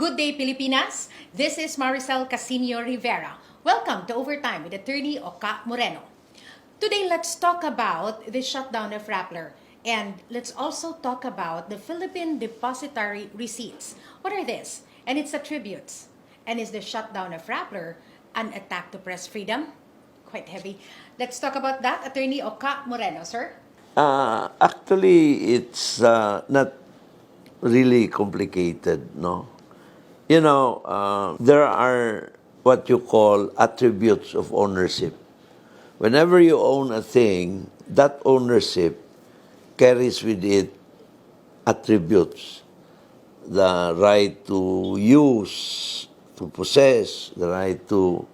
Good day, Pilipinas. This is Maricel Casino Rivera. Welcome to Overtime with Attorney Oca Moreno. Today, let's talk about the shutdown of Rappler. And let's also talk about the Philippine Depository receipts. What are these? And its attributes. And is the shutdown of Rappler an attack to press freedom? Quite heavy. Let's talk about that. Attorney Oca Moreno, sir. Actually, it's not really complicated, no? There are what you call attributes of ownership. Whenever you own a thing, that ownership carries with it attributes. The right to use, to possess, the right to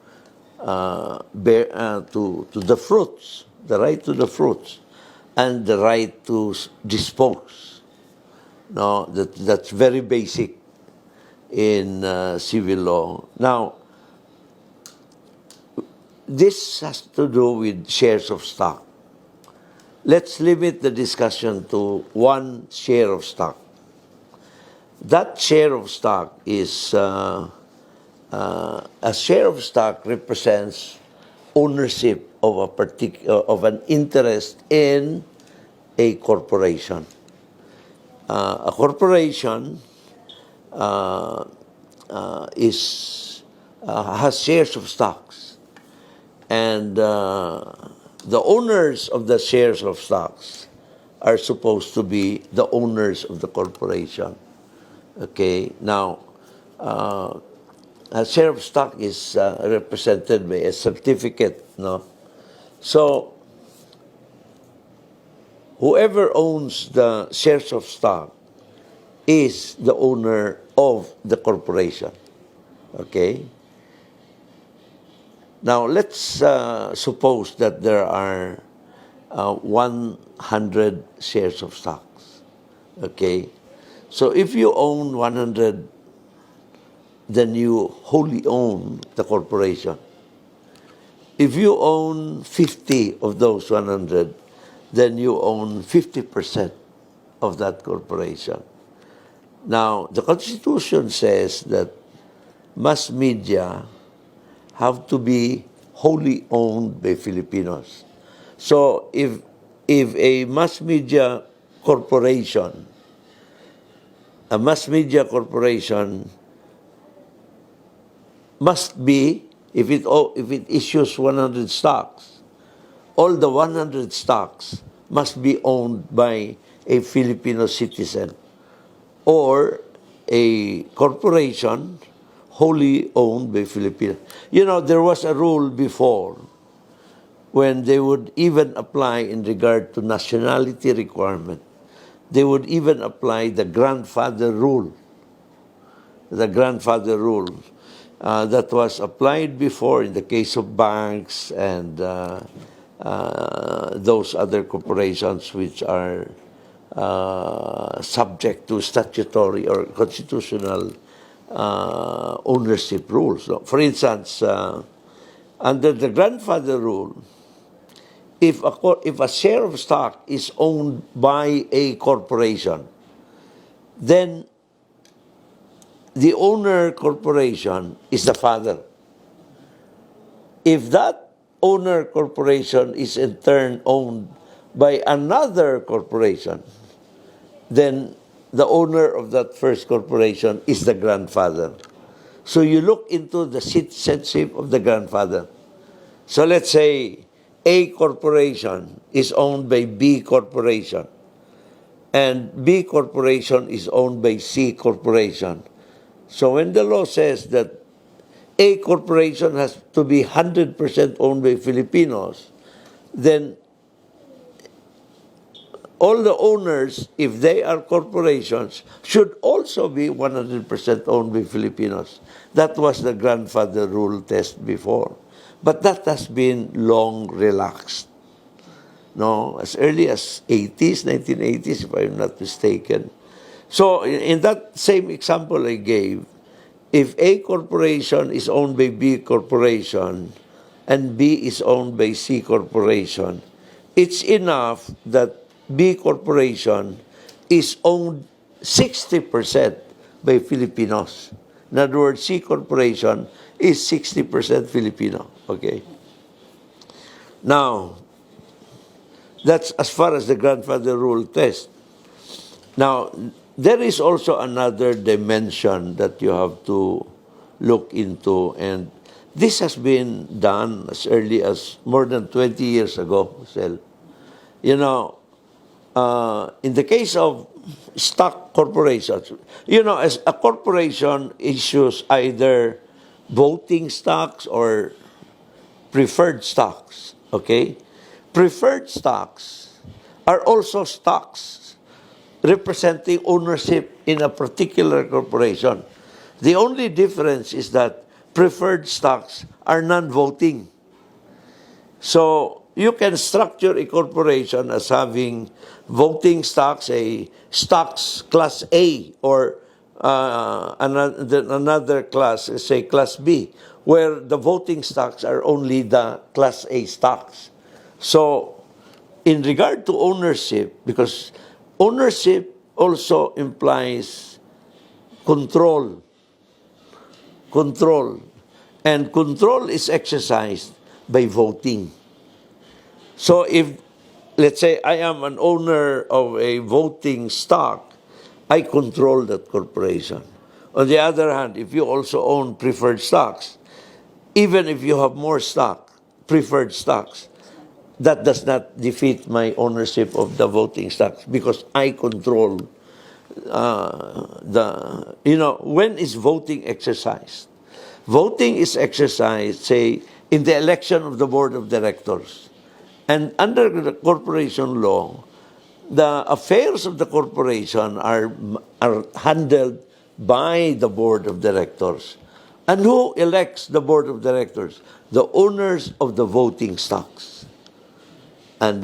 to the fruits, the right to the fruits, and the right to dispose. No, that's very basic in civil law. Now, this has to do with shares of stock. Let's limit the discussion to one share of stock. That share of stock is a share of stock represents ownership of of an interest in a corporation. A corporation has shares of stocks, and the owners of the shares of stocks are supposed to be the owners of the corporation. Okay, now a share of stock is represented by a certificate, no? So whoever owns the shares of stock is the owner of the corporation. Okay? Now, let's suppose that there are 100 shares of stocks. Okay? So if you own 100, then you wholly own the corporation. If you own 50 of those 100, then you own 50% of that corporation. Now, the Constitution says that mass media have to be wholly owned by Filipinos. So if a mass media corporation must be, if it issues 100 stocks, all the 100 stocks must be owned by a Filipino citizen or a corporation wholly owned by Filipinos. You know, there was a rule before when they would even apply in regard to nationality requirement. They would even apply the grandfather rule. The grandfather rule that was applied before in the case of banks and those other corporations which are subject to statutory or constitutional ownership rules. So, for instance, under the grandfather rule, if a share of stock is owned by a corporation, then the owner corporation is the father. If that owner corporation is in turn owned by another corporation, then the owner of that first corporation is the grandfather. So you look into the citizenship of the grandfather. So let's say A corporation is owned by B corporation, and B corporation is owned by C corporation. So when the law says that A corporation has to be 100% owned by Filipinos, then all the owners, if they are corporations, should also be 100% owned by Filipinos. That was the grandfather rule test before. But that has been long relaxed. No, as early as 1980s, if I'm not mistaken. So in that same example I gave, if A corporation is owned by B corporation and B is owned by C corporation, it's enough that B corporation is owned 60% by Filipinos. In other words, C corporation is 60% Filipino. Okay. Now, that's as far as the grandfather rule test. Now, there is also another dimension that you have to look into, and this has been done as early as more than 20 years ago, Sel. You know, in the case of stock corporations, as a corporation issues either voting stocks or preferred stocks, okay? Preferred stocks are also stocks representing ownership in a particular corporation. The only difference is that preferred stocks are non-voting. So you can structure a corporation as having voting stocks, a stocks class A, or another class, say class B, where the voting stocks are only the class A stocks. So in regard to ownership, because ownership also implies control. And control is exercised by voting. So if, let's say, I am an owner of a voting stock, I control that corporation. On the other hand, if you also own preferred stocks, even if you have more preferred stocks, that does not defeat my ownership of the voting stocks because I control when is voting exercised? Voting is exercised, say, in the election of the board of directors. And under the corporation law, the affairs of the corporation are handled by the board of directors. And who elects the board of directors? The owners of the voting stocks. And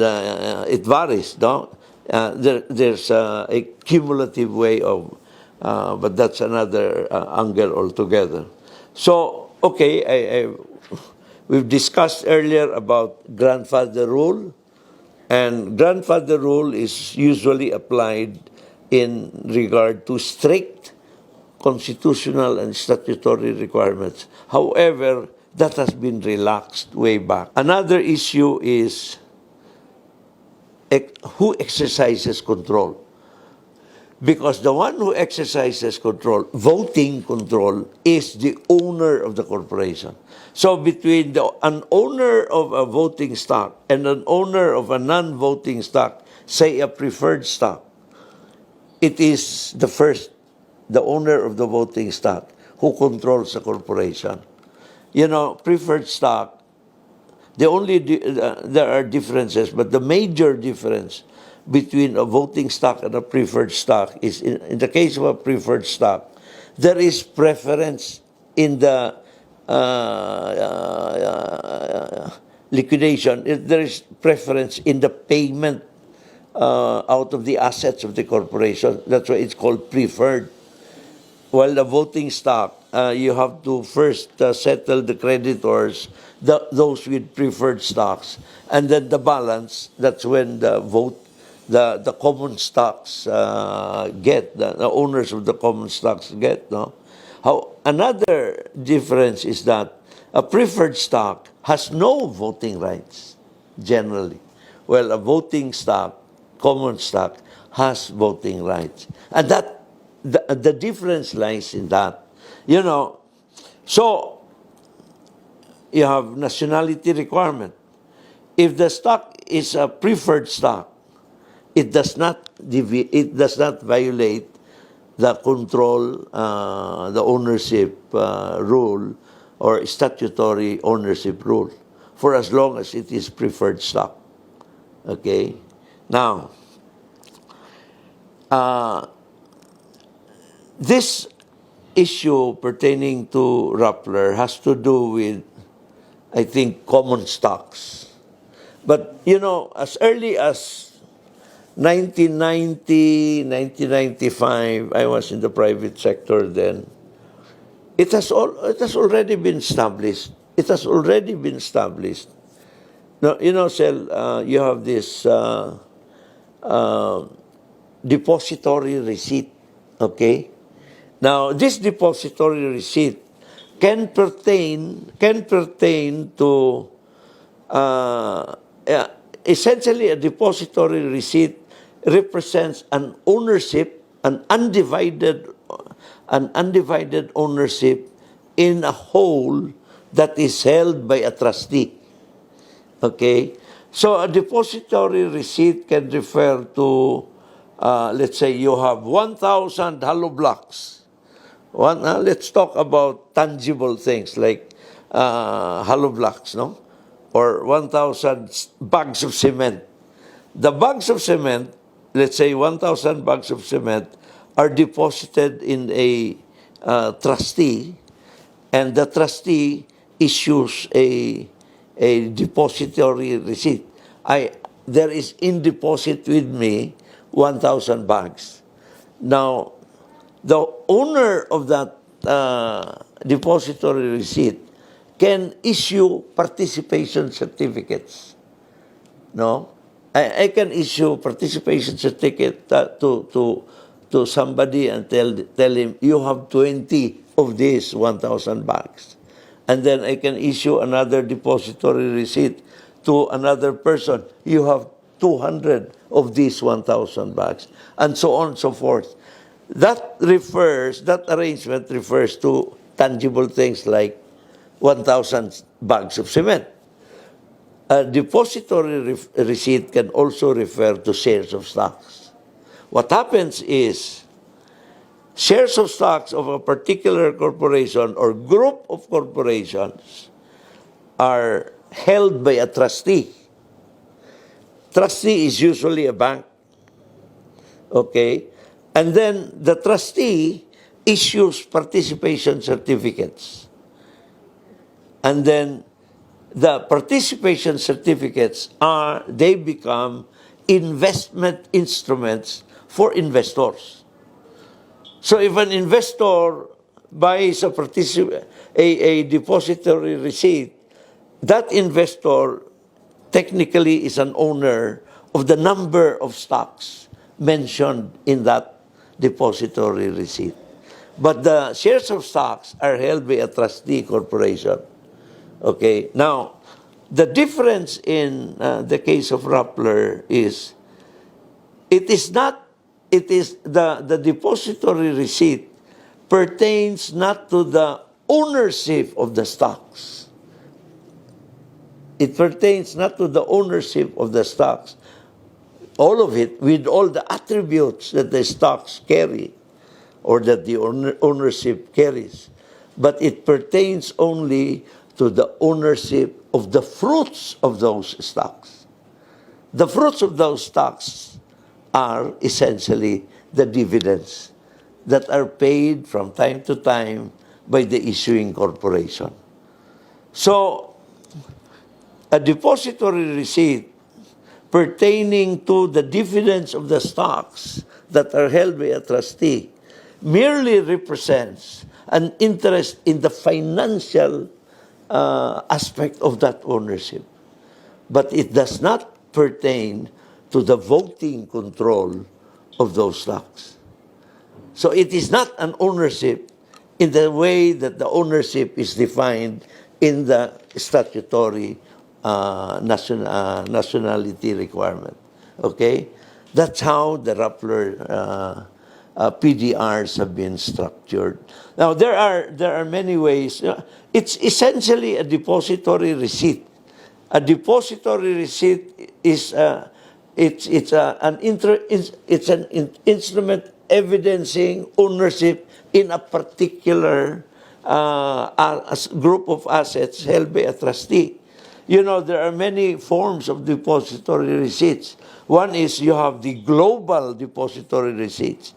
it varies, no? There's a cumulative way of, but that's another angle altogether. So, okay, we've discussed earlier about grandfather rule, and grandfather rule is usually applied in regard to strict constitutional and statutory requirements. However, that has been relaxed way back. Another issue is who exercises control. Because the one who exercises control, voting control, is the owner of the corporation. So between an owner of a voting stock and an owner of a non-voting stock, say a preferred stock, it is the owner of the voting stock who controls the corporation. Preferred stock, there are differences, but the major difference between a voting stock and a preferred stock is in the case of a preferred stock, there is preference in the liquidation. There is preference in the payment out of the assets of the corporation. That's why it's called preferred. While the voting stock, you have to first settle the creditors, those with preferred stocks, and then the balance. That's when the common stocks the owners of the common stocks get. No, another difference is that a preferred stock has no voting rights generally, while a voting stock, common stock, has voting rights, and that. The difference lies in that, So you have nationality requirement. If the stock is a preferred stock, it does not violate the control, the ownership rule or statutory ownership rule, for as long as it is preferred stock. Okay, now. This issue pertaining to Rappler has to do with, I think, common stocks. But, as early as 1990, 1995, I was in the private sector then, it has already been established. It has already been established. Now, Sel, you have this depository receipt, okay? Now, this depository receipt can pertain to yeah, essentially a depository receipt represents an ownership, an undivided ownership in a whole that is held by a trustee. Okay? So a depository receipt can refer to, let's say you have 1,000 hollow blocks. Let's talk about tangible things like hollow blocks, no? Or 1,000 bags of cement. The bags of cement, let's say 1,000 bags of cement, are deposited in a trustee, and the trustee issues a depository receipt. There is in deposit with me 1,000 bags. Now, the owner of that depository receipt can issue participation certificates. No, I can issue participation certificate to somebody and tell him you have 20 of these 1,000 bags, and then I can issue another depository receipt to another person. You have 200 of these 1,000 bags, and so on and so forth. That arrangement refers to tangible things like 1,000 bags of cement. A depository receipt can also refer to shares of stocks. What happens is shares of stocks of a particular corporation or group of corporations are held by a trustee. Trustee is usually a bank. Okay? And then the trustee issues participation certificates. And then the participation certificates they become investment instruments for investors. So if an investor buys a depository receipt, that investor technically is an owner of the number of stocks mentioned in that depository receipt. But the shares of stocks are held by a trustee corporation. Okay, now, the difference in the case of Rappler is, the depository receipt pertains not to the ownership of the stocks. It pertains not to the ownership of the stocks. All of it, with all the attributes that the stocks carry, or that the ownership carries. But it pertains only to the ownership of the fruits of those stocks. The fruits of those stocks are essentially the dividends that are paid from time to time by the issuing corporation. So, a depository receipt pertaining to the dividends of the stocks that are held by a trustee merely represents an interest in the financial aspect of that ownership. But it does not pertain to the voting control of those stocks. So it is not an ownership in the way that the ownership is defined in the statutory nationality requirement. Okay? That's how the Rappler PDRs have been structured. Now, there are many ways. It's essentially a depository receipt. A depository receipt is an instrument evidencing ownership in a particular group of assets held by a trustee. You know, there are many forms of depository receipts. One is you have the global depository receipts.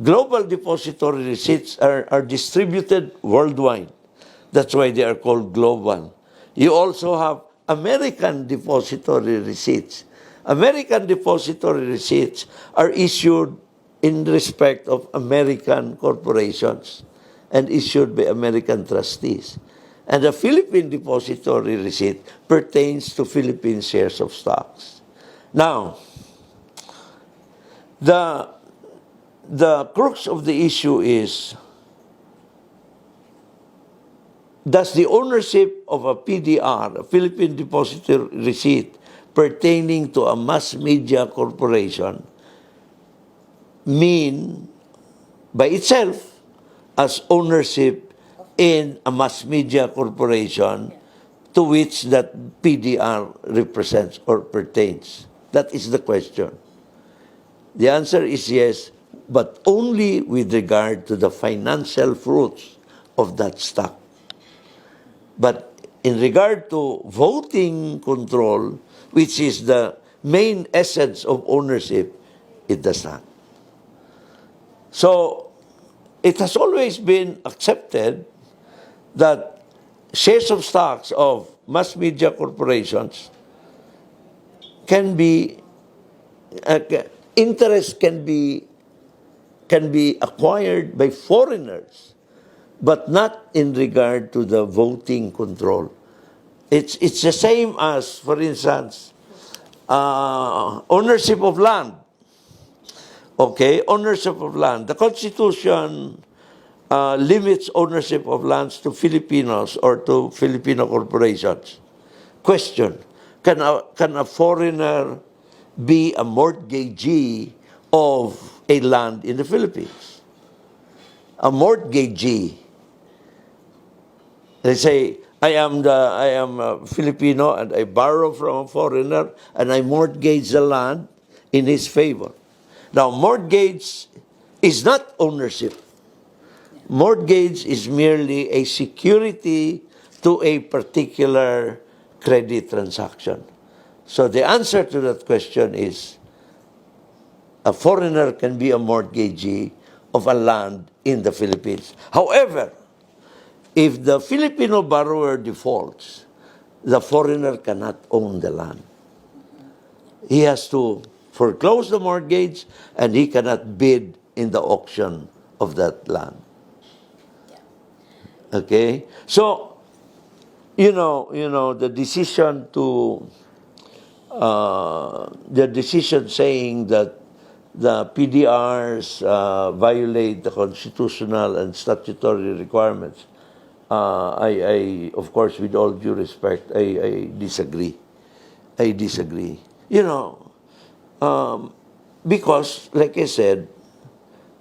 Global depository receipts are distributed worldwide. That's why they are called global. You also have American depository receipts. American depository receipts are issued in respect of American corporations and issued by American trustees. And the Philippine depository receipt pertains to Philippine shares of stocks. Now, the crux of the issue is, does the ownership of a PDR, a Philippine Depository Receipt, pertaining to a mass media corporation mean by itself as ownership in a mass media corporation to which that PDR represents or pertains? That is the question. The answer is yes, but only with regard to the financial fruits of that stock. But in regard to voting control, which is the main essence of ownership, it does not. So it has always been accepted that shares of stocks of mass media corporations can be, interest can be acquired by foreigners, but not in regard to the voting control. It's the same as, for instance, ownership of land. Okay, ownership of land. The Constitution limits ownership of lands to Filipinos or to Filipino corporations. Question: can a foreigner be a mortgagee of a land in the Philippines? A mortgagee. They say, I am a Filipino and I borrow from a foreigner and I mortgage the land in his favor. Now, mortgage is not ownership. Mortgage is merely a security to a particular credit transaction. So the answer to that question is, a foreigner can be a mortgagee of a land in the Philippines. However, if the Filipino borrower defaults, the foreigner cannot own the land. He has to foreclose the mortgage and he cannot bid in the auction of that land. Okay? So, you know, the decision saying that the PDRs violate the constitutional and statutory requirements, I of course, with all due respect, I disagree. I disagree. Because, like I said,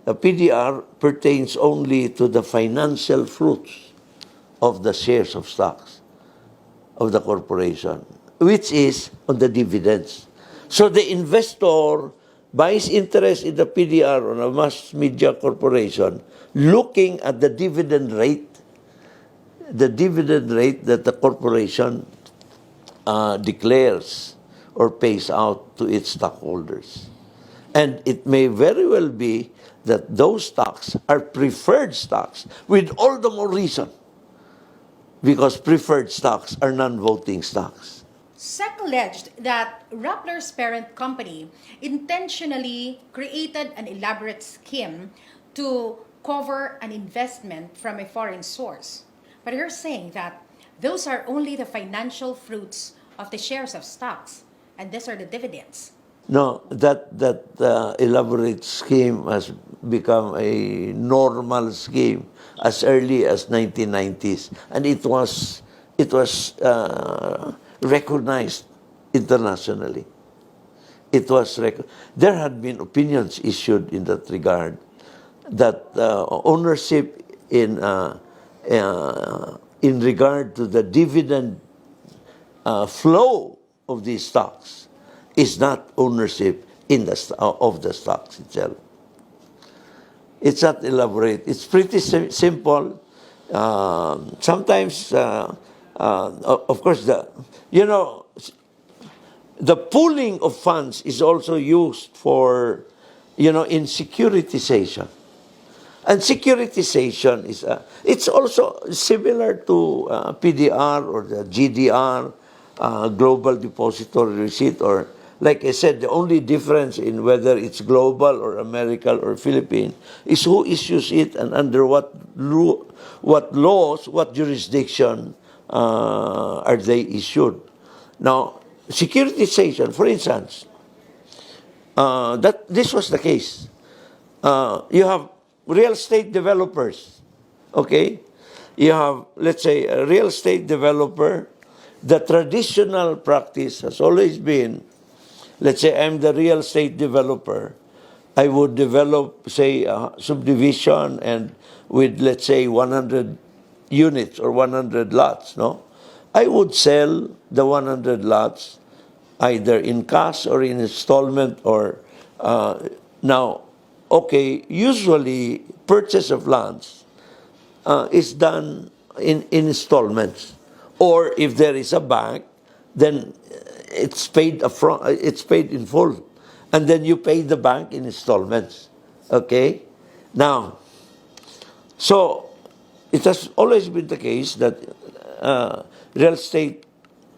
the PDR pertains only to the financial fruits of the shares of stocks of the corporation, which is on the dividends. So the investor buys interest in the PDR on a mass media corporation looking at the dividend rate that the corporation declares or pays out to its stockholders. And it may very well be that those stocks are preferred stocks, with all the more reason, because preferred stocks are non-voting stocks. SEC alleged that Rappler's parent company intentionally created an elaborate scheme to cover an investment from a foreign source. But you're saying that those are only the financial fruits of the shares of stocks, and these are the dividends. No, that elaborate scheme has become a normal scheme as early as 1990s, and it was recognized internationally. There had been opinions issued in that regard that ownership in regard to the dividend flow of these stocks is not ownership of the stocks itself. It's not elaborate. It's pretty simple. Sometimes, of course, the pooling of funds is also used for, in securitization. And securitization is it's also similar to PDR or the GDR, Global Depository Receipt, or like I said, the only difference in whether it's global or American or Philippine is who issues it and under what laws, what jurisdiction are they issued. Now, securitization, for instance, that this was the case. You have real estate developers, okay? You have, let's say, a real estate developer. The traditional practice has always been, let's say I'm the real estate developer. I would develop, say, a subdivision and with, let's say, 100 units or 100 lots, no? I would sell the 100 lots either in cash or in installment or now, okay, usually purchase of lands is done in installments. Or if there is a bank, then it's paid upfront, it's paid in full. And then you pay the bank in installments. Okay? Now, so it has always been the case that real estate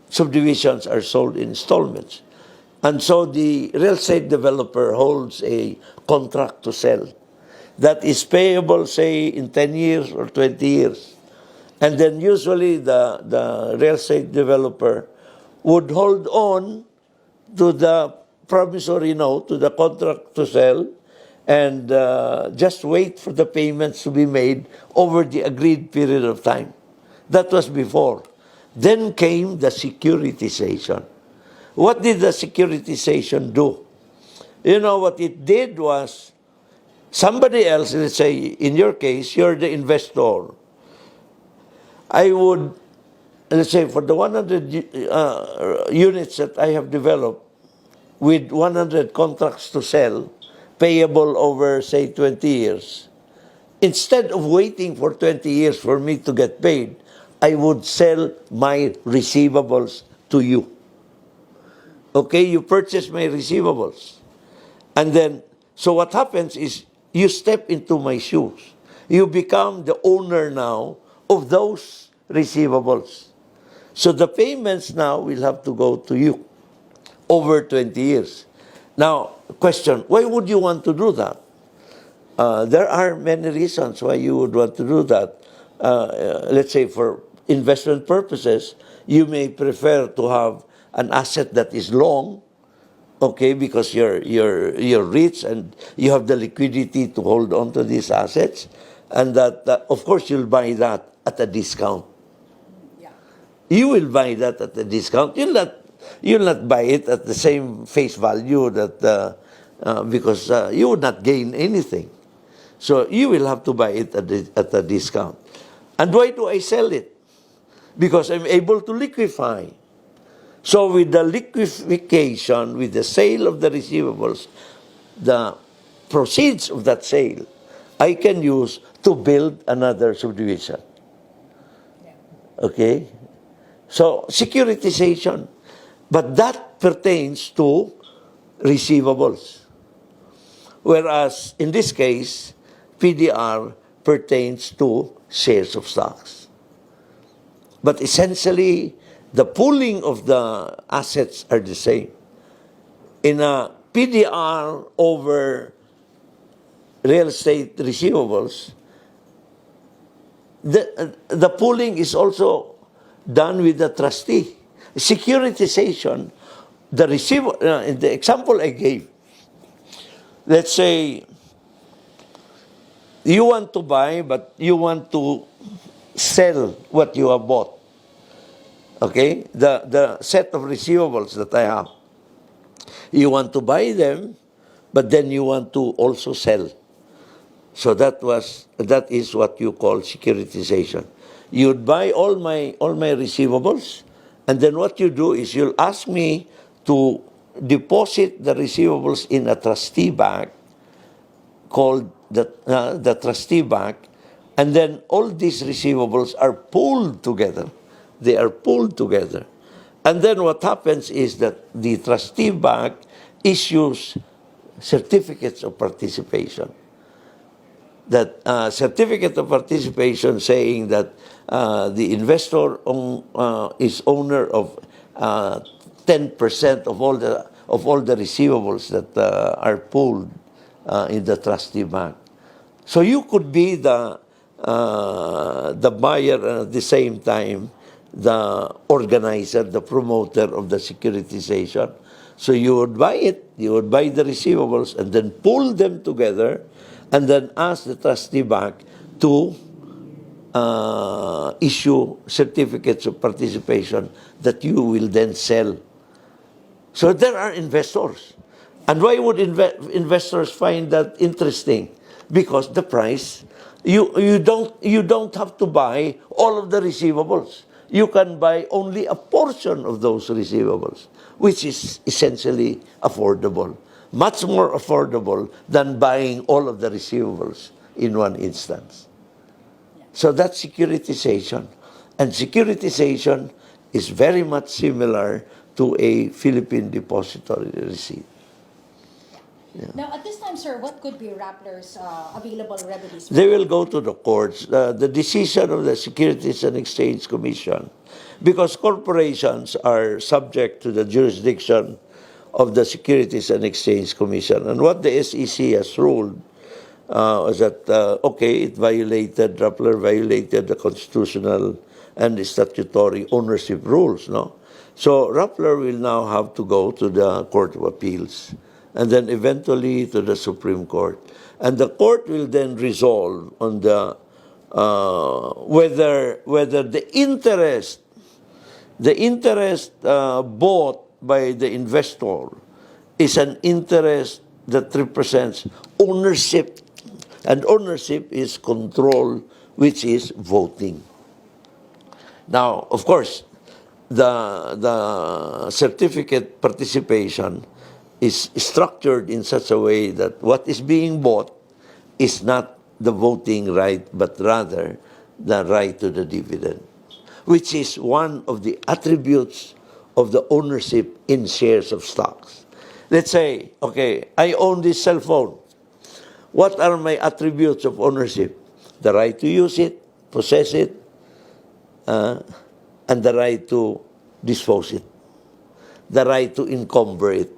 subdivisions are sold in installments. And so the real estate developer holds a contract to sell that is payable, say, in 10 years or 20 years. And then usually the real estate developer would hold on to the promissory note, to the contract to sell, and just wait for the payments to be made over the agreed period of time. That was before. Then came the securitization. What did the securitization do? You know, what it did was somebody else, let's say in your case, you're the investor. I would, let's say for the 100 units that I have developed with 100 contracts to sell, payable over, say, 20 years, instead of waiting for 20 years for me to get paid, I would sell my receivables to you. Okay, you purchase my receivables. And then, so what happens is you step into my shoes. You become the owner now of those receivables. So the payments now will have to go to you over 20 years. Now, question, why would you want to do that? There are many reasons why you would want to do that. Let's say for investment purposes, you may prefer to have an asset that is long, okay, because you're rich and you have the liquidity to hold on to these assets, and that of course you'll buy that at a discount. Yeah. You will buy that at a discount. You'll not buy it at the same face value that because you would not gain anything. So you will have to buy it at a discount. And why do I sell it? Because I'm able to liquefy. So with the liquefaction, with the sale of the receivables, the proceeds of that sale, I can use to build another subdivision. Okay? So securitization. But that pertains to receivables. Whereas in this case, PDR pertains to shares of stocks. But essentially, the pooling of the assets are the same. In a PDR over real estate receivables, the pooling is also done with the trustee. Securitization, in the example I gave, let's say you want to buy, but you want to sell what you have bought. Okay? The set of receivables that I have. You want to buy them, but then you want to also sell. So that is what you call securitization. You'd buy all my receivables, and then what you do is you'll ask me to deposit the receivables in a trustee bank called the trustee bank, and then all these receivables are pooled together. They are pooled together. And then what happens is that the trustee bank issues certificates of participation. That certificate of participation saying that the investor is owner of 10% of all the receivables that are pooled in the trustee bank. So you could be the buyer and at the same time the organizer, the promoter of the securitization. So you would buy it, you would buy the receivables and then pool them together, and then ask the trustee bank to issue certificates of participation that you will then sell. So there are investors. And why would investors find that interesting? Because the price, you don't have to buy all of the receivables. You can buy only a portion of those receivables, which is essentially affordable. Much more affordable than buying all of the receivables in one instance. So that's securitization. And securitization is very much similar to a Philippine Depository receipt. Now, at this time, sir, what could be Rappler's available remedies? They will go to the courts. The decision of the Securities and Exchange Commission, because corporations are subject to the jurisdiction of the Securities and Exchange Commission. And what the SEC has ruled was that, okay, Rappler violated the constitutional and the statutory ownership rules, no? So Rappler will now have to go to the Court of Appeals and then eventually to the Supreme Court. And the court will then resolve on the whether the interest bought by the investor is an interest that represents ownership, and ownership is control, which is voting. Now, of course, the certificate participation is structured in such a way that what is being bought is not the voting right, but rather the right to the dividend, which is one of the attributes of the ownership in shares of stocks. Let's say, okay, I own this cell phone. What are my attributes of ownership? The right to use it, possess it, and the right to dispose it, the right to encumber it.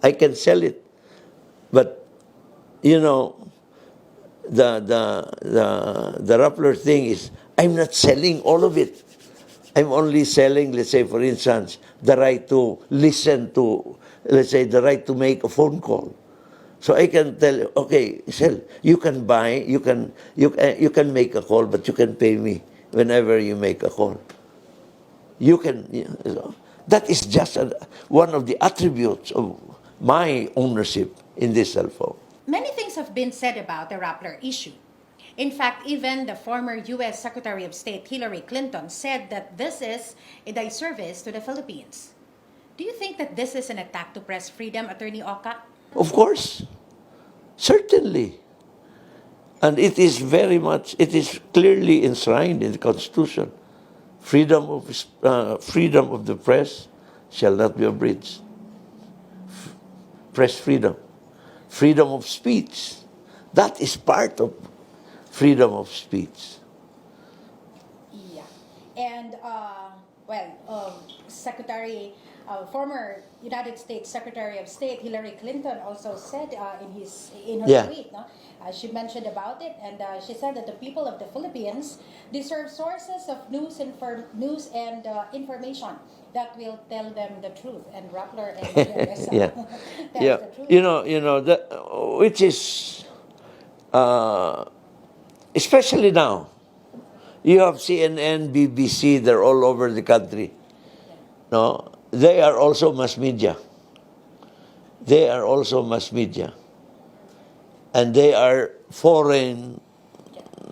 I can sell it, but you know, the Rappler thing is, I'm not selling all of it. I'm only selling, let's say, for instance, the right to listen to, let's say, the right to make a phone call. So I can tell you, okay, sell. You can buy, you can make a call, but you can pay me whenever you make a call. You can, that is just one of the attributes of my ownership in this cell phone. Many things have been said about the Rappler issue. In fact, even the former U.S. Secretary of State Hillary Clinton said that this is a disservice to the Philippines. Do you think that this is an attack to press freedom, Attorney Oca? Of course, certainly. And it is clearly enshrined in the Constitution. Freedom of the press shall not be abridged. Press freedom. Freedom of speech. That is part of freedom of speech. Yeah. And, former United States Secretary of State Hillary Clinton also said in her tweet, no? She mentioned about it, and she said that the people of the Philippines deserve sources of news and information that will tell them the truth. And Rappler and tells the truth. Which is especially now. You have CNN, BBC, they're all over the country. No, they are also mass media. They are also mass media. And they are foreign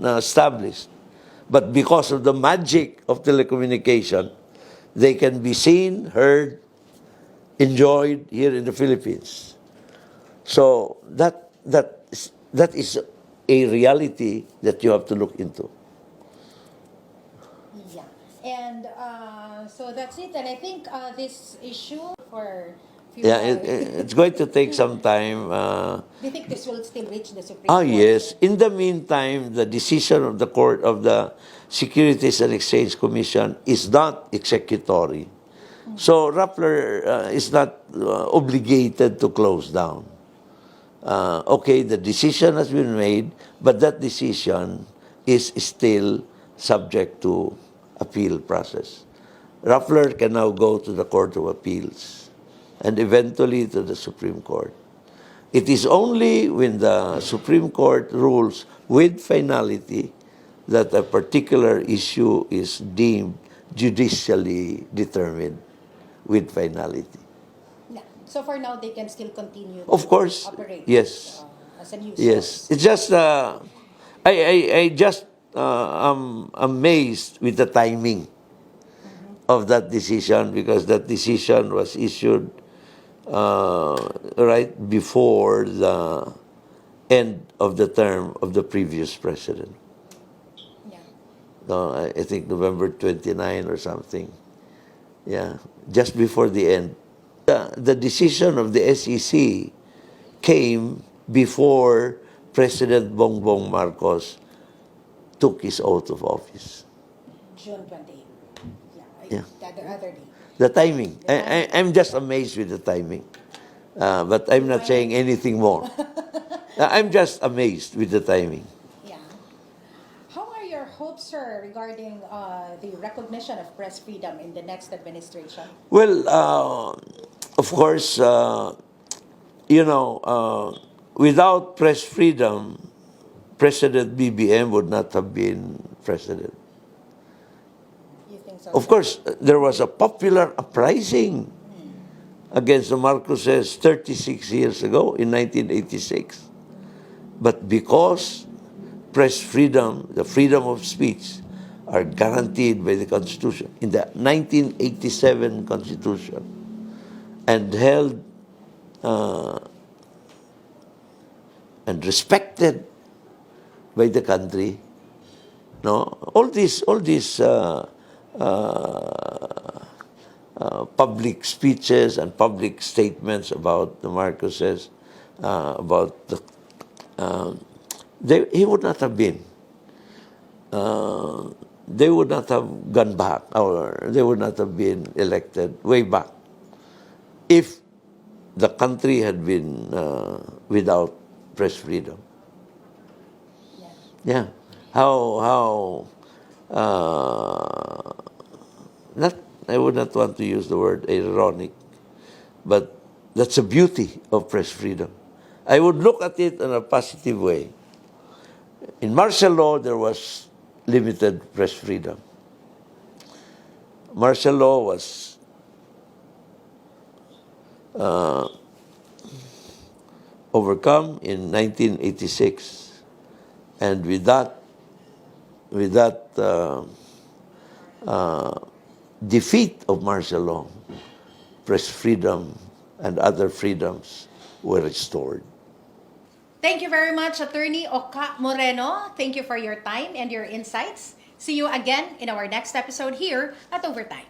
established. But because of the magic of telecommunication, they can be seen, heard, enjoyed here in the Philippines. So that is a reality that you have to look into. Yeah. And so that's it. And I think this issue for it's going to take some time. Do you think this will still reach the Supreme Court? Yes. In the meantime, the decision of the Court of the Securities and Exchange Commission is not executory. So Rappler is not obligated to close down. Okay, the decision has been made, but that decision is still subject to appeal process. Rappler can now go to the Court of Appeals and eventually to the Supreme Court. It is only when the Supreme Court rules with finality that a particular issue is deemed judicially determined with finality. Yeah. So for now, they can still continue Of to course, operate yes, as a news yes. source. It's just I just am amazed with the timing of that decision, because that decision was issued right before the end of the term of the previous president. Yeah. No, I think November 29 or something. Yeah, just before the end. The decision of the SEC came before President Bongbong Marcos took his oath of office. June 28. Yeah. The other day. The timing. The timing. I'm just amazed with the timing. But I'm not saying anything more. I'm just amazed with the timing. Yeah. How are your hopes, sir, regarding the recognition of press freedom in the next administration? Well, of course, without press freedom, President BBM would not have been president. You think so? Of course, there was a popular uprising against the Marcoses 36 years ago in 1986. But because press freedom, the freedom of speech, are guaranteed by the Constitution, in the 1987 Constitution, and held and respected by the country, no, all these public speeches and public statements about the Marcoses, about the he would not have been. They would not have gone back, or they would not have been elected way back if the country had been without press freedom. Yeah. How not, I would not want to use the word ironic, but that's the beauty of press freedom. I would look at it in a positive way. In martial law, there was limited press freedom. Martial law was overcome in 1986, and with that defeat of martial law, press freedom and other freedoms were restored. Thank you very much, Attorney Oca Moreno. Thank you for your time and your insights. See you again in our next episode here at Overtime.